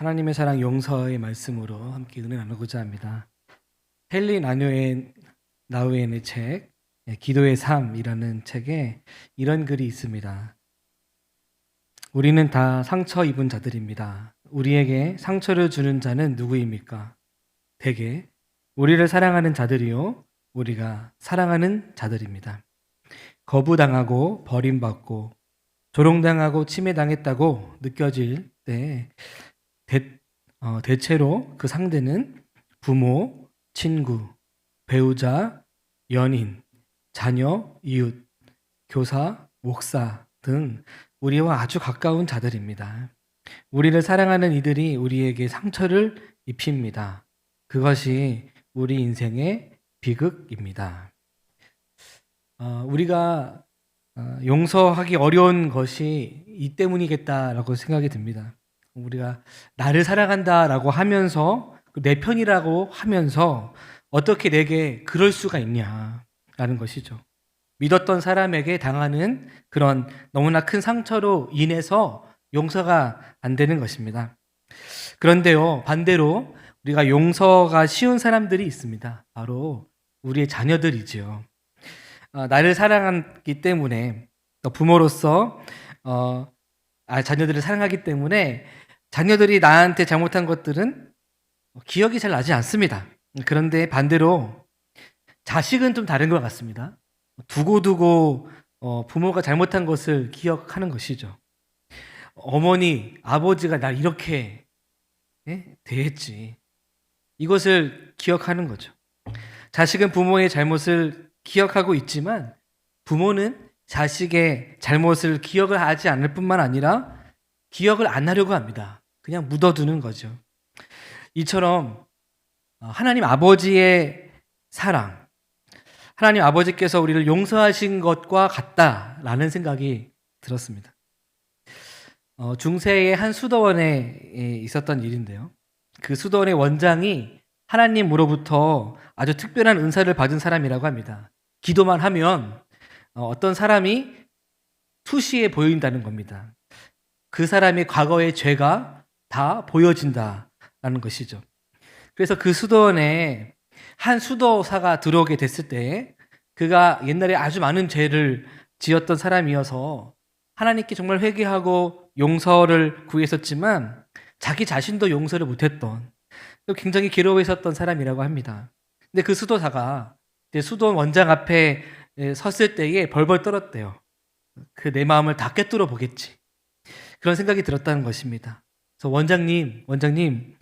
하나님의 사랑 용서의 말씀으로 함께 은혜 나누고자 합니다. 헨리 나우엔의 책 기도의 삶이라는 책에 이런 글이 있습니다. 우리는 다 상처 입은 자들입니다. 우리에게 상처를 주는 자는 누구입니까? 대개 우리를 사랑하는 자들이요, 우리가 사랑하는 자들입니다. 거부당하고 버림받고 조롱당하고 침해당했다고 느껴질 때 대체로 그 상대는 부모, 친구, 배우자, 연인, 자녀, 이웃, 교사, 목사 등 우리와 아주 가까운 자들입니다. 우리를 사랑하는 이들이 우리에게 상처를 입힙니다. 그것이 우리 인생의 비극입니다. 우리가 용서하기 어려운 것이 이 때문이겠다라고 생각이 듭니다. 우리가 나를 사랑한다라고 하면서 내 편이라고 하면서 어떻게 내게 그럴 수가 있냐라는 것이죠. 믿었던 사람에게 당하는 그런 너무나 큰 상처로 인해서 용서가 안 되는 것입니다. 그런데요, 반대로 우리가 용서가 쉬운 사람들이 있습니다. 바로 우리의 자녀들이지요. 나를 사랑하기 때문에, 부모로서 자녀들을 사랑하기 때문에 자녀들이 나한테 잘못한 것들은 기억이 잘 나지 않습니다. 그런데 반대로 자식은 좀 다른 것 같습니다. 두고두고 부모가 잘못한 것을 기억하는 것이죠. 어머니, 아버지가 날 이렇게 대했지. 이것을 기억하는 거죠. 자식은 부모의 잘못을 기억하고 있지만 부모는 자식의 잘못을 기억을 하지 않을 뿐만 아니라 기억을 안 하려고 합니다. 그냥 묻어두는 거죠. 이처럼 하나님 아버지의 사랑, 하나님 아버지께서 우리를 용서하신 것과 같다라는 생각이 들었습니다. 중세의 한 수도원에 있었던 일인데요. 그 수도원의 원장이 하나님으로부터 아주 특별한 은사를 받은 사람이라고 합니다. 기도만 하면 어떤 사람이 투시에 보인다는 겁니다. 그 사람의 과거의 죄가 다 보여진다라는 것이죠. 그래서 그 수도원에 한 수도사가 들어오게 됐을 때 그가 옛날에 아주 많은 죄를 지었던 사람이어서 하나님께 정말 회개하고 용서를 구했었지만 자기 자신도 용서를 못했던, 굉장히 괴로워했었던 사람이라고 합니다. 근데 그 수도사가 수도원 원장 앞에 섰을 때에 벌벌 떨었대요. 내 마음을 다 꿰뚫어 보겠지. 그런 생각이 들었다는 것입니다. 그래서 원장님,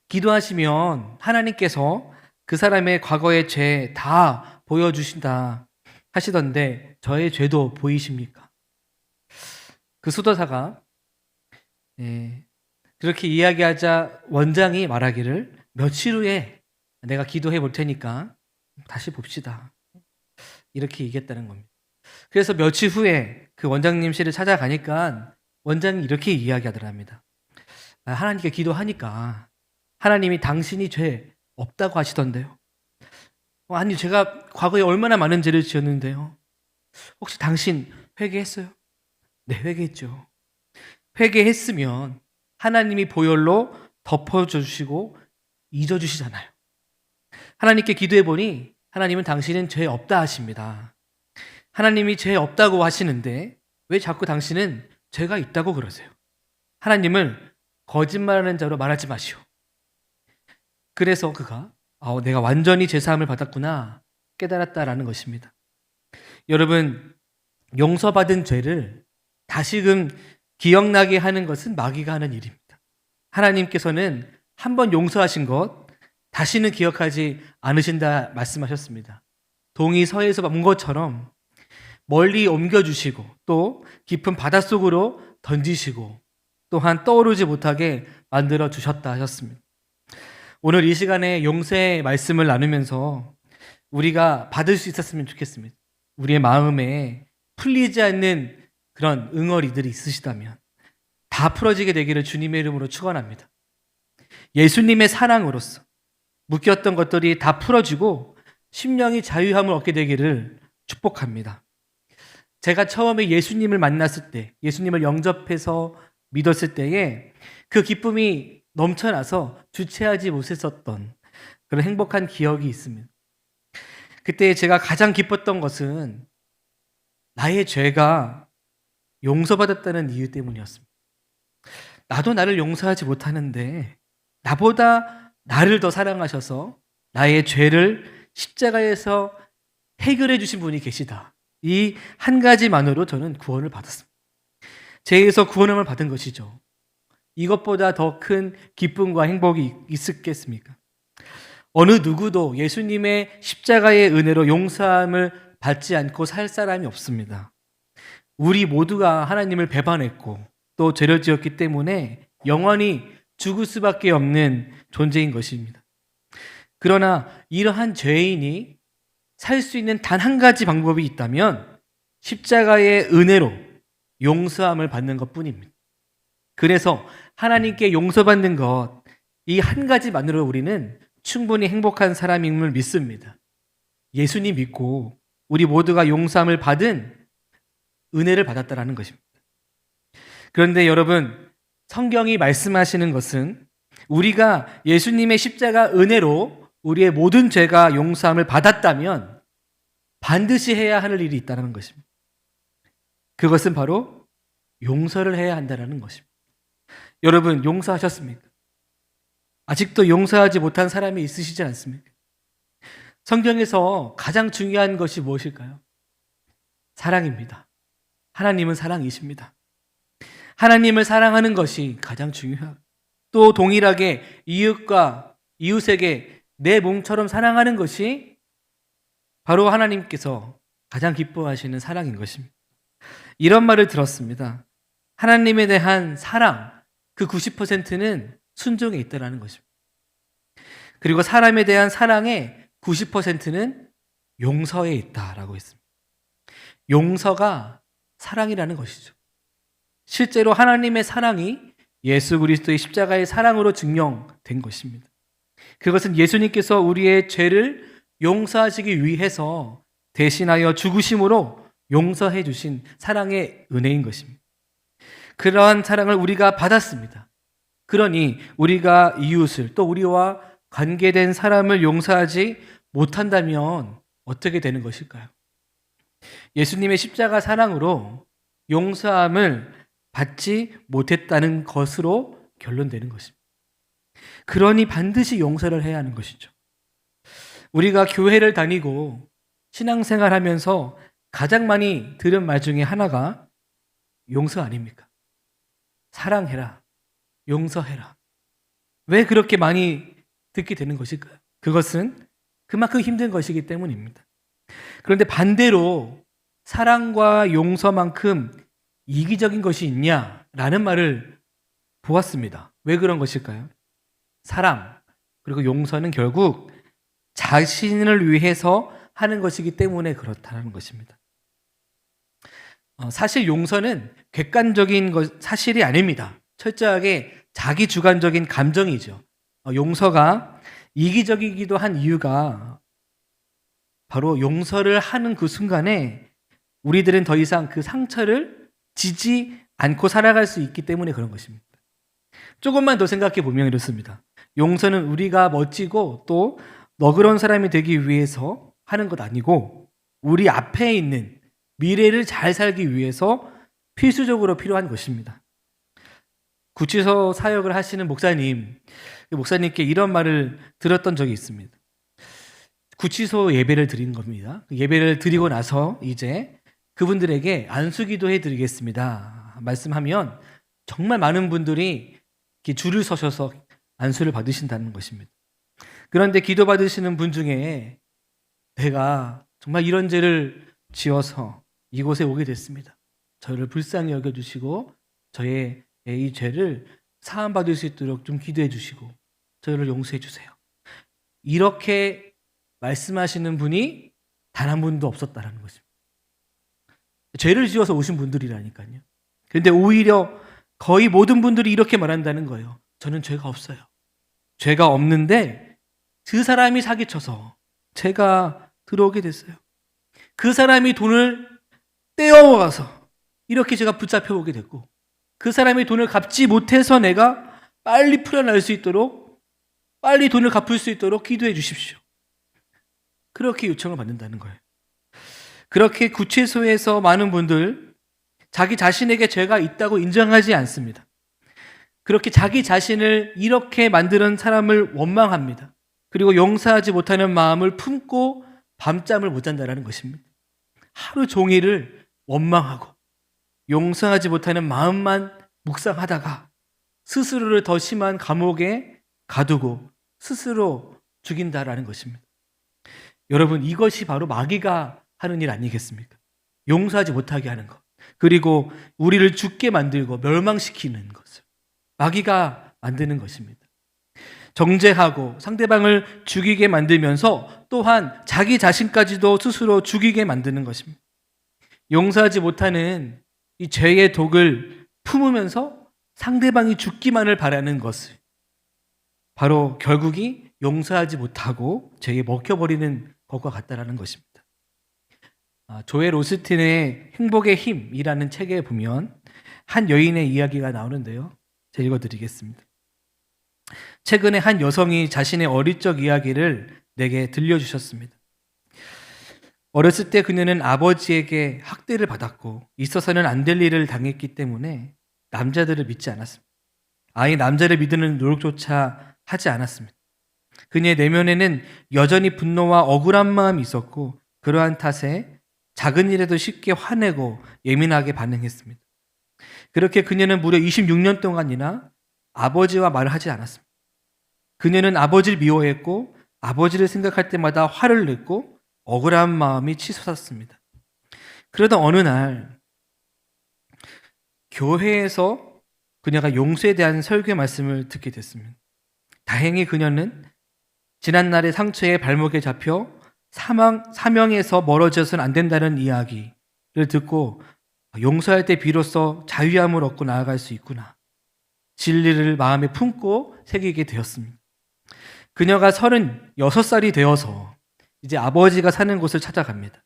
기도하시면 하나님께서 그 사람의 과거의 죄 다 보여주신다 하시던데 저의 죄도 보이십니까? 그 수도사가 그렇게 이야기하자 원장이 말하기를 며칠 후에 내가 기도해 볼 테니까 다시 봅시다. 이렇게 얘기했다는 겁니다. 그래서 며칠 후에 그 원장님실을 찾아가니까 원장이 이렇게 이야기하더랍니다. 하나님께 기도하니까 하나님이 당신이 죄 없다고 하시던데요. 아니, 제가 과거에 얼마나 많은 죄를 지었는데요. 혹시 당신 회개했어요? 네, 회개했죠. 회개했으면 하나님이 보혈로 덮어주시고 잊어주시잖아요. 하나님께 기도해보니 하나님은 당신은 죄 없다 하십니다. 하나님이 죄 없다고 하시는데 왜 자꾸 당신은 죄가 있다고 그러세요? 하나님을 거짓말하는 자로 말하지 마시오. 그래서 그가 내가 완전히 죄사함을 받았구나 깨달았다라는 것입니다. 여러분, 용서받은 죄를 다시금 기억나게 하는 것은 마귀가 하는 일입니다. 하나님께서는 한번 용서하신 것 다시는 기억하지 않으신다 말씀하셨습니다. 동이 서에서 온 것처럼 멀리 옮겨주시고 또 깊은 바닷속으로 던지시고 또한 떠오르지 못하게 만들어 주셨다 하셨습니다. 오늘 이 시간에 용서의 말씀을 나누면서 우리가 받을 수 있었으면 좋겠습니다. 우리의 마음에 풀리지 않는 그런 응어리들이 있으시다면 다 풀어지게 되기를 주님의 이름으로 축원합니다. 예수님의 사랑으로서 묶였던 것들이 다 풀어지고 심령이 자유함을 얻게 되기를 축복합니다. 제가 처음에 예수님을 만났을 때, 예수님을 영접해서 믿었을 때에 그 기쁨이 넘쳐나서 주체하지 못했었던 그런 행복한 기억이 있습니다. 그때 제가 가장 기뻤던 것은 나의 죄가 용서받았다는 이유 때문이었습니다. 나도 나를 용서하지 못하는데 나보다 나를 더 사랑하셔서 나의 죄를 십자가에서 해결해 주신 분이 계시다. 이 한 가지만으로 저는 구원을 받았습니다. 죄에서 구원을 받은 것이죠. 이것보다 더 큰 기쁨과 행복이 있었겠습니까? 어느 누구도 예수님의 십자가의 은혜로 용서함을 받지 않고 살 사람이 없습니다. 우리 모두가 하나님을 배반했고 또 죄를 지었기 때문에 영원히 죽을 수밖에 없는 존재인 것입니다. 그러나 이러한 죄인이 살 수 있는 단 한 가지 방법이 있다면 십자가의 은혜로 용서함을 받는 것뿐입니다. 그래서 하나님께 용서받는 것, 이 한 가지만으로 우리는 충분히 행복한 사람임을 믿습니다. 예수님 믿고 우리 모두가 용서함을 받은 은혜를 받았다라는 것입니다. 그런데 여러분, 성경이 말씀하시는 것은 우리가 예수님의 십자가 은혜로 우리의 모든 죄가 용서함을 받았다면 반드시 해야 하는 일이 있다는 것입니다. 그것은 바로 용서를 해야 한다는 것입니다. 여러분, 용서하셨습니까? 아직도 용서하지 못한 사람이 있으시지 않습니까? 성경에서 가장 중요한 것이 무엇일까요? 사랑입니다. 하나님은 사랑이십니다. 하나님을 사랑하는 것이 가장 중요하고 또 동일하게 이웃에게 내 몸처럼 사랑하는 것이 바로 하나님께서 가장 기뻐하시는 사랑인 것입니다. 이런 말을 들었습니다. 하나님에 대한 사랑, 그 90%는 순종에 있다는 것입니다. 그리고 사람에 대한 사랑의 90%는 용서에 있다라고 했습니다. 용서가 사랑이라는 것이죠. 실제로 하나님의 사랑이 예수 그리스도의 십자가의 사랑으로 증명된 것입니다. 그것은 예수님께서 우리의 죄를 용서하시기 위해서 대신하여 죽으심으로 용서해 주신 사랑의 은혜인 것입니다. 그러한 사랑을 우리가 받았습니다. 그러니 우리가 이웃을 또 우리와 관계된 사람을 용서하지 못한다면 어떻게 되는 것일까요? 예수님의 십자가 사랑으로 용서함을 받지 못했다는 것으로 결론되는 것입니다. 그러니 반드시 용서를 해야 하는 것이죠. 우리가 교회를 다니고 신앙생활하면서 가장 많이 들은 말 중에 하나가 용서 아닙니까? 사랑해라, 용서해라. 왜 그렇게 많이 듣게 되는 것일까요? 그것은 그만큼 힘든 것이기 때문입니다. 그런데 반대로 사랑과 용서만큼 이기적인 것이 있냐라는 말을 보았습니다. 왜 그런 것일까요? 사랑 그리고 용서는 결국 자신을 위해서 하는 것이기 때문에 그렇다는 것입니다. 사실 용서는 객관적인 사실이 아닙니다. 철저하게 자기 주관적인 감정이죠. 용서가 이기적이기도 한 이유가 바로 용서를 하는 그 순간에 우리들은 더 이상 그 상처를 지지 않고 살아갈 수 있기 때문에 그런 것입니다. 조금만 더 생각해 보면 이렇습니다. 용서는 우리가 멋지고 또 너그러운 사람이 되기 위해서 하는 것 아니고 우리 앞에 있는 미래를 잘 살기 위해서 필수적으로 필요한 것입니다. 구치소 사역을 하시는 목사님께 이런 말을 들었던 적이 있습니다. 구치소 예배를 드린 겁니다. 예배를 드리고 나서 이제 그분들에게 안수기도 해드리겠습니다 말씀하면 정말 많은 분들이 이렇게 줄을 서셔서 안수를 받으신다는 것입니다. 그런데 기도 받으시는 분 중에 내가 정말 이런 죄를 지어서 이곳에 오게 됐습니다. 저를 불쌍히 여겨주시고 저의 이 죄를 사함받을 수 있도록 좀 기도해 주시고 저를 용서해 주세요. 이렇게 말씀하시는 분이 단 한 분도 없었다는 것입니다. 죄를 지어서 오신 분들이라니까요. 그런데 오히려 거의 모든 분들이 이렇게 말한다는 거예요. 저는 죄가 없어요. 죄가 없는데 그 사람이 사기쳐서 제가 들어오게 됐어요. 그 사람이 돈을 떼어와서 이렇게 제가 붙잡혀 오게 됐고 그 사람이 돈을 갚지 못해서 내가 빨리 풀어날 수 있도록, 빨리 돈을 갚을 수 있도록 기도해 주십시오. 그렇게 요청을 받는다는 거예요. 그렇게 구치소에서 많은 분들 자기 자신에게 죄가 있다고 인정하지 않습니다. 그렇게 자기 자신을 이렇게 만드는 사람을 원망합니다. 그리고 용서하지 못하는 마음을 품고 밤잠을 못 잔다는 것입니다. 하루 종일을 원망하고 용서하지 못하는 마음만 묵상하다가 스스로를 더 심한 감옥에 가두고 스스로 죽인다라는 것입니다. 여러분, 이것이 바로 마귀가 하는 일 아니겠습니까? 용서하지 못하게 하는 것, 그리고 우리를 죽게 만들고 멸망시키는 것을 마귀가 만드는 것입니다. 정죄하고 상대방을 죽이게 만들면서 또한 자기 자신까지도 스스로 죽이게 만드는 것입니다. 용서하지 못하는 이 죄의 독을 품으면서 상대방이 죽기만을 바라는 것을, 바로 결국이 용서하지 못하고 죄에 먹혀버리는 것과 같다라는 것입니다. 조엘 오스틴의 행복의 힘이라는 책에 보면 한 여인의 이야기가 나오는데요. 제가 읽어드리겠습니다. 최근에 한 여성이 자신의 어릴 적 이야기를 내게 들려주셨습니다. 어렸을 때 그녀는 아버지에게 학대를 받았고 있어서는 안 될 일을 당했기 때문에 남자들을 믿지 않았습니다. 아예 남자를 믿는 노력조차 하지 않았습니다. 그녀의 내면에는 여전히 분노와 억울한 마음이 있었고 그러한 탓에 작은 일에도 쉽게 화내고 예민하게 반응했습니다. 그렇게 그녀는 무려 26년 동안이나 아버지와 말을 하지 않았습니다. 그녀는 아버지를 미워했고 아버지를 생각할 때마다 화를 냈고 억울한 마음이 치솟았습니다. 그러던 어느 날 교회에서 그녀가 용서에 대한 설교 말씀을 듣게 됐습니다. 다행히 그녀는 지난날의 상처에 발목에 잡혀 사명에서 멀어져서는 안 된다는 이야기를 듣고 용서할 때 비로소 자유함을 얻고 나아갈 수 있구나, 진리를 마음에 품고 새기게 되었습니다. 그녀가 36살이 되어서 이제 아버지가 사는 곳을 찾아갑니다.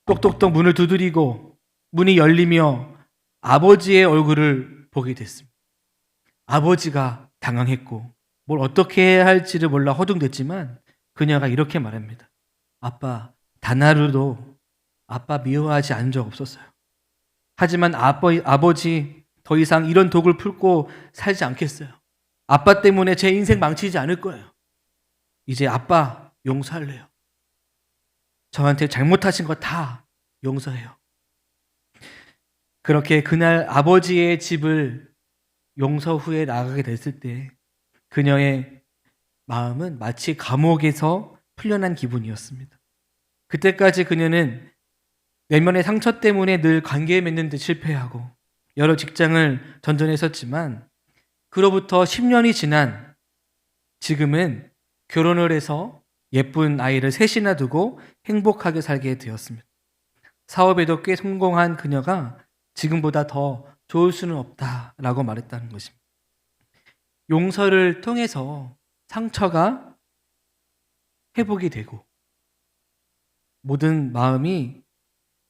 똑똑똑 문을 두드리고 문이 열리며 아버지의 얼굴을 보게 됐습니다. 아버지가 당황했고 뭘 어떻게 해야 할지를 몰라 허둥댔지만 그녀가 이렇게 말합니다. 아빠, 단 하루도 아빠 미워하지 않은 적 없었어요. 하지만 아버지 더 이상 이런 독을 품고 살지 않겠어요. 아빠 때문에 제 인생 망치지 않을 거예요. 이제 아빠 용서할래요. 저한테 잘못하신 거 다 용서해요. 그렇게 그날 아버지의 집을 용서 후에 나가게 됐을 때 그녀의 마음은 마치 감옥에서 풀려난 기분이었습니다. 그때까지 그녀는 내면의 상처 때문에 늘 관계 맺는 데 실패하고 여러 직장을 전전했었지만 그로부터 10년이 지난 지금은 결혼을 해서 예쁜 아이를 셋이나 두고 행복하게 살게 되었습니다. 사업에도 꽤 성공한 그녀가 지금보다 더 좋을 수는 없다라고 말했다는 것입니다. 용서를 통해서 상처가 회복이 되고 모든 마음이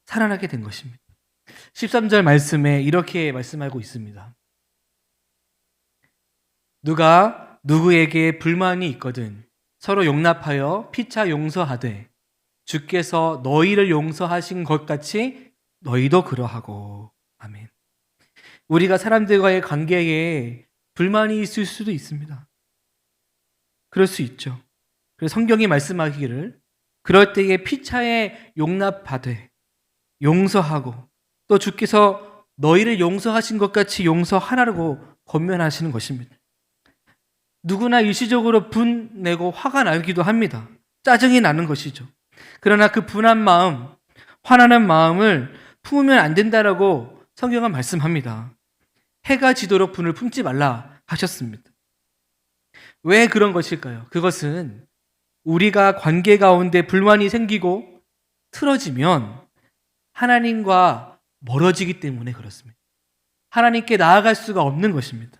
살아나게 된 것입니다. 13절 말씀에 이렇게 말씀하고 있습니다. 누가 누구에게 불만이 있거든 서로 용납하여 피차 용서하되 주께서 너희를 용서하신 것 같이 너희도 그러하고. 아멘. 우리가 사람들과의 관계에 불만이 있을 수도 있습니다. 그럴 수 있죠. 그래서 성경이 말씀하기를 그럴 때에 피차에 용납하되 용서하고 또 주께서 너희를 용서하신 것 같이 용서하라고 권면하시는 것입니다. 누구나 일시적으로 분내고 화가 나기도 합니다. 짜증이 나는 것이죠. 그러나 그 분한 마음, 화나는 마음을 품으면 안 된다라고 성경은 말씀합니다. 해가 지도록 분을 품지 말라 하셨습니다. 왜 그런 것일까요? 그것은 우리가 관계 가운데 불만이 생기고 틀어지면 하나님과 멀어지기 때문에 그렇습니다. 하나님께 나아갈 수가 없는 것입니다.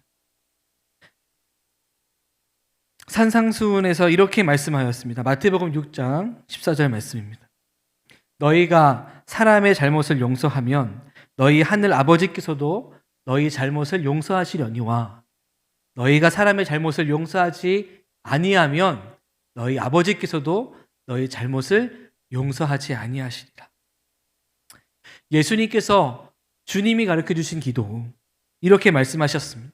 산상수훈에서 이렇게 말씀하였습니다. 마태복음 6장 14절 말씀입니다. 너희가 사람의 잘못을 용서하면 너희 하늘 아버지께서도 너희 잘못을 용서하시려니와 너희가 사람의 잘못을 용서하지 아니하면 너희 아버지께서도 너희 잘못을 용서하지 아니하시리라. 예수님께서 주님이 가르쳐 주신 기도 이렇게 말씀하셨습니다.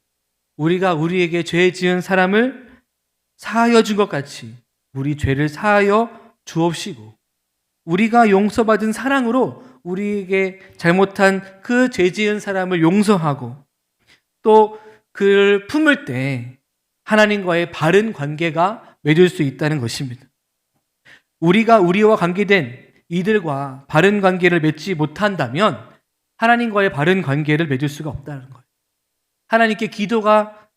우리가 우리에게 죄 지은 사람을 사하여 준 것 같이 우리 죄를 사하여 주옵시고 우리가 용서받은 사랑으로 우리에게 잘못한 그 죄 지은 사람을 용서하고 또 그를 품을 때 하나님과의 바른 관계가 맺을 수 있다는 것입니다. 우리가 우리와 관계된 이들과 바른 관계를 맺지 못한다면 하나님과의 바른 관계를 맺을 수가 없다는 거예요. 하나님께 기도가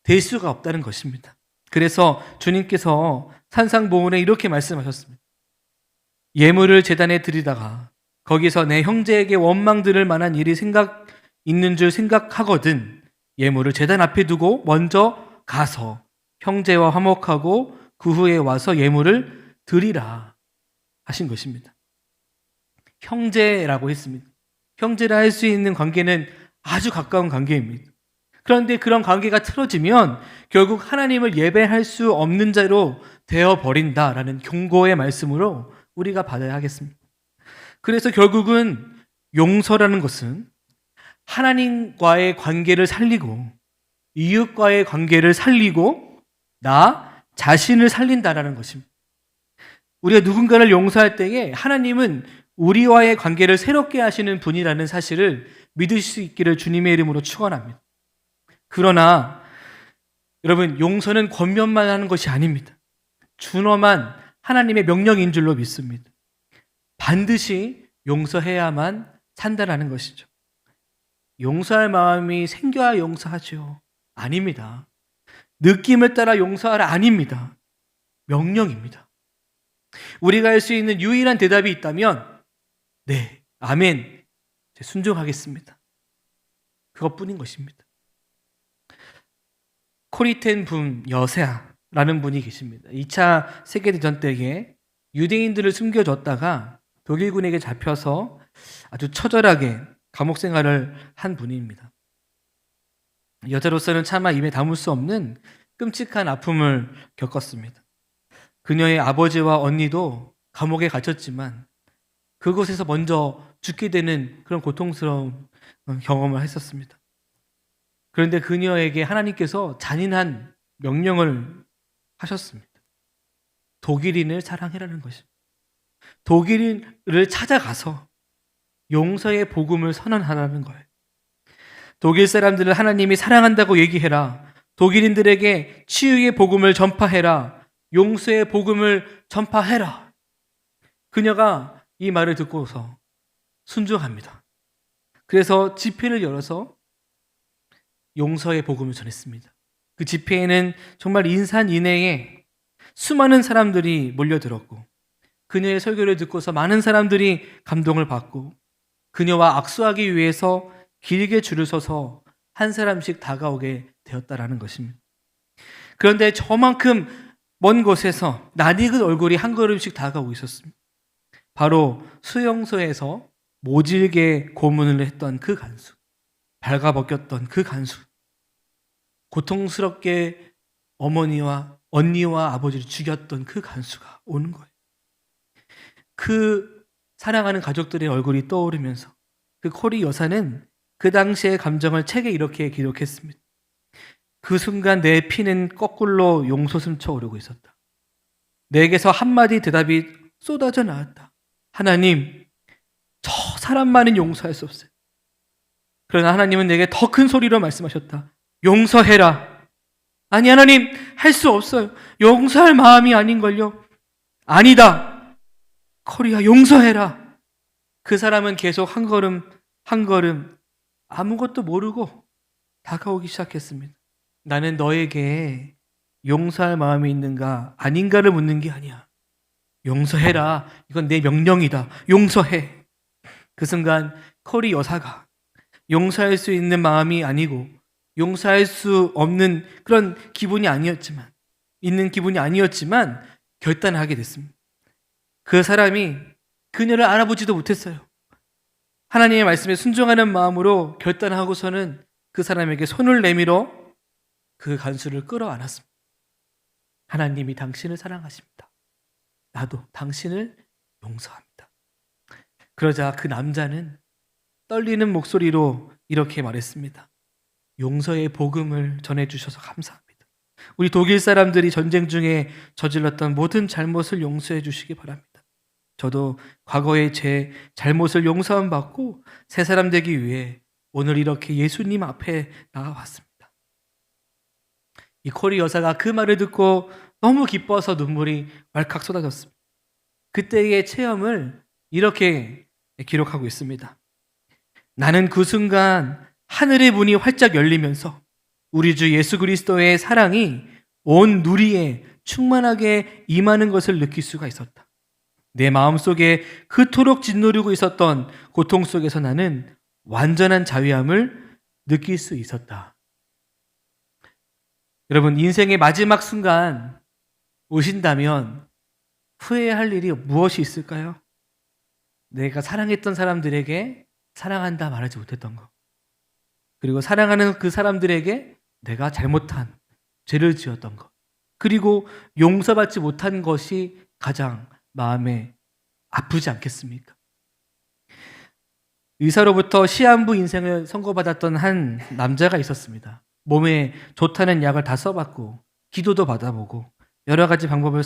될 수가 없다는 것입니다. 그래서 주님께서 산상보훈에 이렇게 말씀하셨습니다. 예물을 제단에 드리다가 거기서 내 형제에게 원망 들을 만한 일이 있는 줄 생각하거든 예물을 제단 앞에 두고 먼저 가서 형제와 화목하고 그 후에 와서 예물을 드리라 하신 것입니다. 형제라고 했습니다. 형제라 할 수 있는 관계는 아주 가까운 관계입니다. 그런데 그런 관계가 틀어지면 결국 하나님을 예배할 수 없는 자로 되어버린다라는 경고의 말씀으로 우리가 받아야 하겠습니다. 그래서 결국은 용서라는 것은 하나님과의 관계를 살리고 이웃과의 관계를 살리고 나 자신을 살린다라는 것입니다. 우리가 누군가를 용서할 때에 하나님은 우리와의 관계를 새롭게 하시는 분이라는 사실을 믿을 수 있기를 주님의 이름으로 축원합니다. 그러나 여러분 용서는 권면만 하는 것이 아닙니다. 준엄한 하나님의 명령인 줄로 믿습니다. 반드시 용서해야만 산다라는 것이죠. 용서할 마음이 생겨야 용서하죠. 아닙니다. 느낌을 따라 용서하라 아닙니다. 명령입니다. 우리가 할 수 있는 유일한 대답이 있다면 네, 아멘, 순종하겠습니다. 그것뿐인 것입니다. 코리텐 분 여세아라는 분이 계십니다. 2차 세계대전 때에 유대인들을 숨겨줬다가 독일군에게 잡혀서 아주 처절하게 감옥 생활을 한 분입니다. 여자로서는 차마 입에 담을 수 없는 끔찍한 아픔을 겪었습니다. 그녀의 아버지와 언니도 감옥에 갇혔지만 그곳에서 먼저 죽게 되는 그런 고통스러운 경험을 했었습니다. 그런데 그녀에게 하나님께서 잔인한 명령을 하셨습니다. 독일인을 사랑해라는 것입니다. 독일인을 찾아가서 용서의 복음을 선언하라는 거예요. 독일 사람들을 하나님이 사랑한다고 얘기해라. 독일인들에게 치유의 복음을 전파해라. 용서의 복음을 전파해라. 그녀가 이 말을 듣고서 순종합니다. 그래서 집회를 열어서 용서의 복음을 전했습니다. 그 집회에는 정말 인산인해에 수많은 사람들이 몰려들었고 그녀의 설교를 듣고서 많은 사람들이 감동을 받고 그녀와 악수하기 위해서 길게 줄을 서서 한 사람씩 다가오게 되었다라는 것입니다. 그런데 저만큼 먼 곳에서 낯익은 얼굴이 한 걸음씩 다가오고 있었습니다. 바로 수용소에서 모질게 고문을 했던 그 간수, 발가벗겼던 그 간수, 고통스럽게 어머니와 언니와 아버지를 죽였던 그 간수가 오는 거예요. 그 사랑하는 가족들의 얼굴이 떠오르면서 그 코리 여사는 그 당시의 감정을 책에 이렇게 기록했습니다. 그 순간 내 피는 거꾸로 용솟음쳐 오르고 있었다. 내게서 한마디 대답이 쏟아져 나왔다. 하나님, 저 사람만은 용서할 수 없어요. 그러나 하나님은 내게 더 큰 소리로 말씀하셨다. 용서해라. 아니 하나님, 할 수 없어요. 용서할 마음이 아닌걸요. 아니다. 코리야, 용서해라. 그 사람은 계속 한 걸음 한 걸음 아무것도 모르고 다가오기 시작했습니다. 나는 너에게 용서할 마음이 있는가 아닌가를 묻는 게 아니야. 용서해라. 이건 내 명령이다. 용서해. 그 순간 코리 여사가 용서할 수 있는 마음이 아니고 용서할 수 없는 그런 기분이 아니었지만 있는 기분이 아니었지만 결단을 하게 됐습니다. 그 사람이 그녀를 알아보지도 못했어요. 하나님의 말씀에 순종하는 마음으로 결단하고서는 그 사람에게 손을 내밀어 그 간수를 끌어안았습니다. 하나님이 당신을 사랑하십니다. 나도 당신을 용서합니다. 그러자 그 남자는 떨리는 목소리로 이렇게 말했습니다. 용서의 복음을 전해주셔서 감사합니다. 우리 독일 사람들이 전쟁 중에 저질렀던 모든 잘못을 용서해 주시기 바랍니다. 저도 과거의 제 잘못을 용서함 받고 새 사람 되기 위해 오늘 이렇게 예수님 앞에 나와왔습니다. 이 코리 여사가 그 말을 듣고 너무 기뻐서 눈물이 왈칵 쏟아졌습니다. 그때의 체험을 이렇게 기록하고 있습니다. 나는 그 순간 하늘의 문이 활짝 열리면서 우리 주 예수 그리스도의 사랑이 온 누리에 충만하게 임하는 것을 느낄 수가 있었다. 내 마음속에 그토록 짓누르고 있었던 고통 속에서 나는 완전한 자유함을 느낄 수 있었다. 여러분, 인생의 마지막 순간 오신다면 후회할 일이 무엇이 있을까요? 내가 사랑했던 사람들에게 사랑한다 말하지 못했던 것. 그리고 사랑하는 그 사람들에게 내가 잘못한 죄를 지었던 것. 그리고 용서받지 못한 것이 가장 마음에 아프지 않겠습니까? 의사로부터 시한부 인생을 선고받았던 한 남자가 있었습니다. 몸에 좋다는 약을 다 써봤고 기도도 받아보고 여러 가지 방법을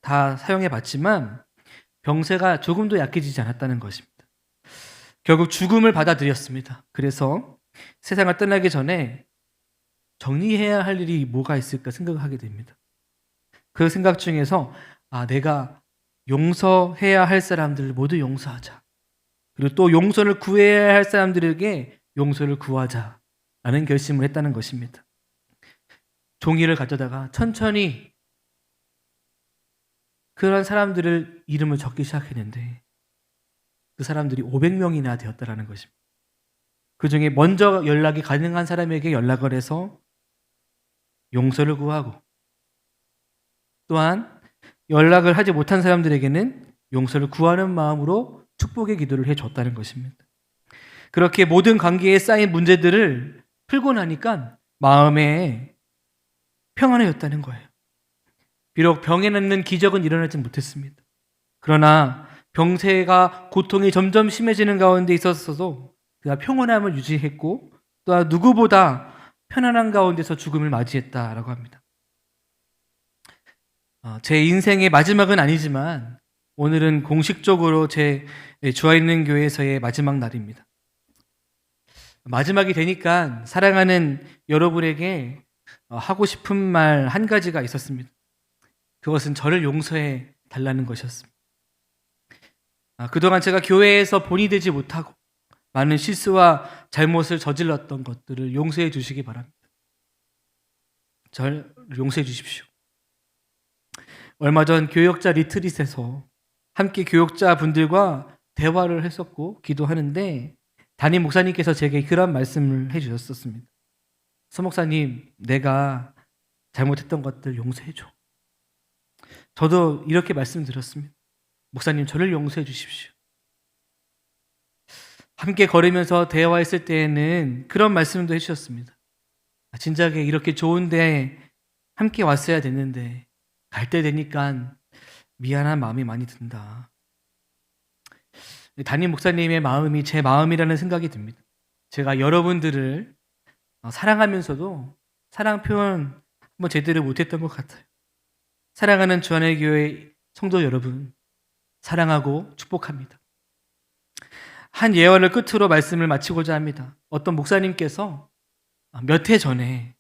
다 사용해봤지만 병세가 조금도 약해지지 않았다는 것입니다. 결국 죽음을 받아들였습니다. 그래서 세상을 떠나기 전에 정리해야 할 일이 뭐가 있을까 생각하게 됩니다. 그 생각 중에서 내가 용서해야 할 사람들을 모두 용서하자. 그리고 또 용서를 구해야 할 사람들에게 용서를 구하자라는 결심을 했다는 것입니다. 종이를 가져다가 천천히 그런 사람들을 이름을 적기 시작했는데 그 사람들이 500명이나 되었다라는 것입니다. 그 중에 먼저 연락이 가능한 사람에게 연락을 해서 용서를 구하고 또한 연락을 하지 못한 사람들에게는 용서를 구하는 마음으로 축복의 기도를 해줬다는 것입니다. 그렇게 모든 관계에 쌓인 문제들을 풀고 나니까 마음에 평안해졌다는 거예요. 비록 병에 낫는 기적은 일어나지 못했습니다. 그러나 병세가 고통이 점점 심해지는 가운데 있었어도 그가 평온함을 유지했고 또한 누구보다 편안한 가운데서 죽음을 맞이했다라고 합니다. 제 인생의 마지막은 아니지만 오늘은 공식적으로 제 주와있는 교회에서의 마지막 날입니다. 마지막이 되니까 사랑하는 여러분에게 하고 싶은 말 한 가지가 있었습니다. 그것은 저를 용서해 달라는 것이었습니다. 그동안 제가 교회에서 본이 되지 못하고 많은 실수와 잘못을 저질렀던 것들을 용서해 주시기 바랍니다. 저를 용서해 주십시오. 얼마 전 교역자 리트릿에서 함께 교역자 분들과 대화를 했었고 기도하는데 담임 목사님께서 제게 그런 말씀을 해주셨었습니다. 서 목사님, 내가 잘못했던 것들 용서해 줘. 저도 이렇게 말씀드렸습니다. 목사님, 저를 용서해 주십시오. 함께 걸으면서 대화했을 때에는 그런 말씀도 해주셨습니다. 진작에 이렇게 좋은데 함께 왔어야 됐는데 갈 때 되니까 미안한 마음이 많이 든다. 담임 목사님의 마음이 제 마음이라는 생각이 듭니다. 제가 여러분들을 사랑하면서도 사랑 표현 한번 제대로 못했던 것 같아요. 사랑하는 주안의 교회 성도 여러분, 사랑하고 축복합니다. 한 예언을 끝으로 말씀을 마치고자 합니다. 어떤 목사님께서 몇 해 전에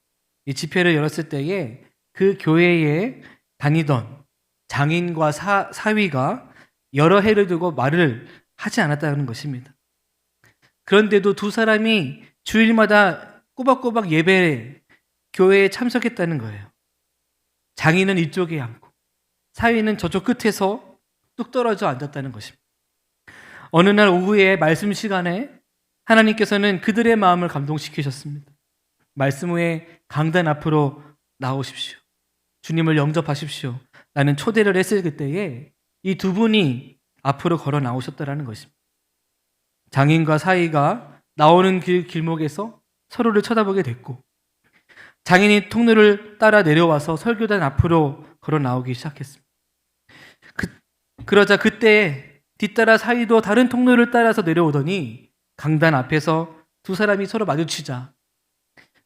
이 집회를 열었을 때에 그 교회에 다니던 장인과 사위가 여러 해를 두고 말을 하지 않았다는 것입니다. 그런데도 두 사람이 주일마다 꼬박꼬박 예배 교회에 참석했다는 거예요. 장인은 이쪽에 앉고 사위는 저쪽 끝에서 뚝 떨어져 앉았다는 것입니다. 어느 날 오후에 말씀 시간에 하나님께서는 그들의 마음을 감동시키셨습니다. 말씀 후에 강단 앞으로 나오십시오. 주님을 영접하십시오. 라는 초대를 했을 그때에 이 두 분이 앞으로 걸어 나오셨다는 것입니다. 장인과 사위가 나오는 길목에서 서로를 쳐다보게 됐고 장인이 통로를 따라 내려와서 설교단 앞으로 걸어 나오기 시작했습니다. 그러자 그때 뒤따라 사이도 다른 통로를 따라서 내려오더니 강단 앞에서 두 사람이 서로 마주치자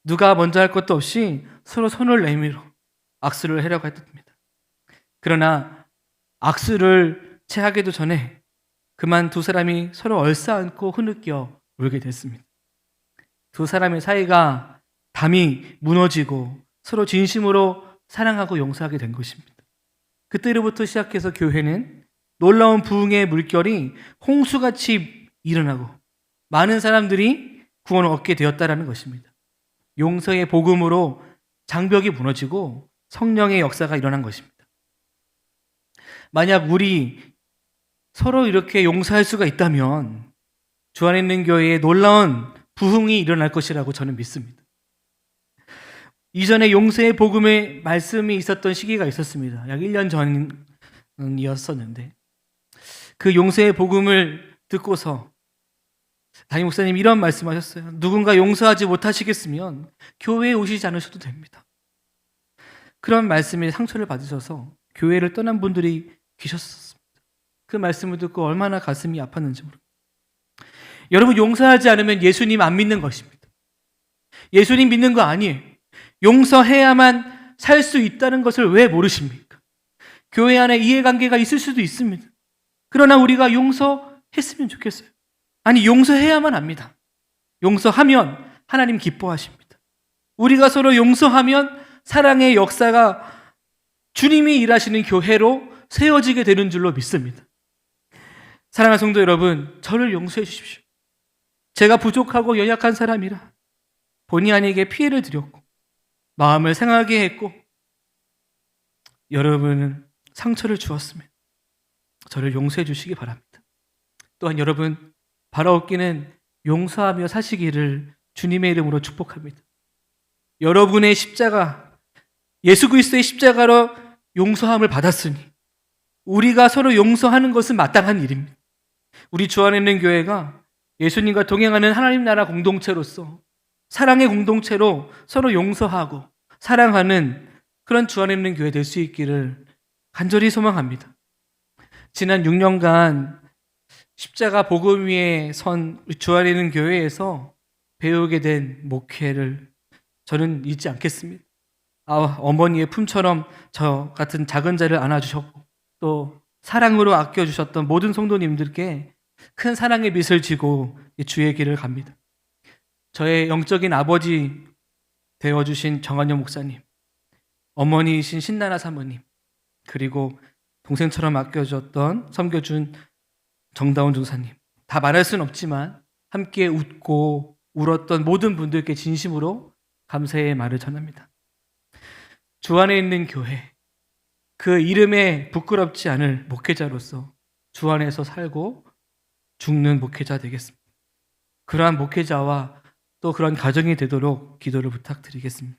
누가 먼저 할 것도 없이 서로 손을 내밀어 악수를 하려고 했답니다. 그러나 악수를 채하기도 전에 그만 두 사람이 서로 얼싸안고 흐느껴 울게 됐습니다. 두 사람의 사이가 담이 무너지고 서로 진심으로 사랑하고 용서하게 된 것입니다. 그때로부터 시작해서 교회는 놀라운 부흥의 물결이 홍수같이 일어나고 많은 사람들이 구원을 얻게 되었다라는 것입니다. 용서의 복음으로 장벽이 무너지고 성령의 역사가 일어난 것입니다. 만약 우리 서로 이렇게 용서할 수가 있다면 주 안에 있는 교회에 놀라운 부흥이 일어날 것이라고 저는 믿습니다. 이전에 용서의 복음의 말씀이 있었던 시기가 있었습니다. 약 1년 전이었었는데 그 용서의 복음을 듣고서 담임 목사님이 이런 말씀하셨어요. 누군가 용서하지 못하시겠으면 교회에 오시지 않으셔도 됩니다. 그런 말씀에 상처를 받으셔서 교회를 떠난 분들이 계셨습니다. 그 말씀을 듣고 얼마나 가슴이 아팠는지 모릅니다. 여러분, 용서하지 않으면 예수님 안 믿는 것입니다. 예수님 믿는 거 아니에요. 용서해야만 살 수 있다는 것을 왜 모르십니까? 교회 안에 이해관계가 있을 수도 있습니다. 그러나 우리가 용서했으면 좋겠어요. 아니, 용서해야만 합니다. 용서하면 하나님 기뻐하십니다. 우리가 서로 용서하면 사랑의 역사가 주님이 일하시는 교회로 세워지게 되는 줄로 믿습니다. 사랑하는 성도 여러분, 저를 용서해 주십시오. 제가 부족하고 연약한 사람이라 본의 아니게 피해를 드렸고 마음을 상하게 했고 여러분은 상처를 주었으면 저를 용서해 주시기 바랍니다. 또한 여러분, 바라옵기는 용서하며 사시기를 주님의 이름으로 축복합니다. 여러분의 십자가, 예수 그리스도의 십자가로 용서함을 받았으니 우리가 서로 용서하는 것은 마땅한 일입니다. 우리 주 안에 있는 교회가 예수님과 동행하는 하나님 나라 공동체로서 사랑의 공동체로 서로 용서하고 사랑하는 그런 주 안에 있는 교회 될 수 있기를 간절히 소망합니다. 지난 6년간 십자가 복음 위에 선 주 안에 있는 교회에서 배우게 된 목회를 저는 잊지 않겠습니다. 어머니의 품처럼 저 같은 작은 자를 안아주셨고 또 사랑으로 아껴주셨던 모든 성도님들께 큰 사랑의 빚을 지고 주의 길을 갑니다. 저의 영적인 아버지 되어주신 정한영 목사님, 어머니이신 신나나 사모님, 그리고 동생처럼 아껴줬던 섬겨준 정다운 중사님, 다 말할 수는 없지만 함께 웃고 울었던 모든 분들께 진심으로 감사의 말을 전합니다. 주 안에 있는 교회, 그 이름에 부끄럽지 않을 목회자로서 주 안에서 살고 죽는 목회자 되겠습니다. 그러한 목회자와 또 그런 가정이 되도록 기도를 부탁드리겠습니다.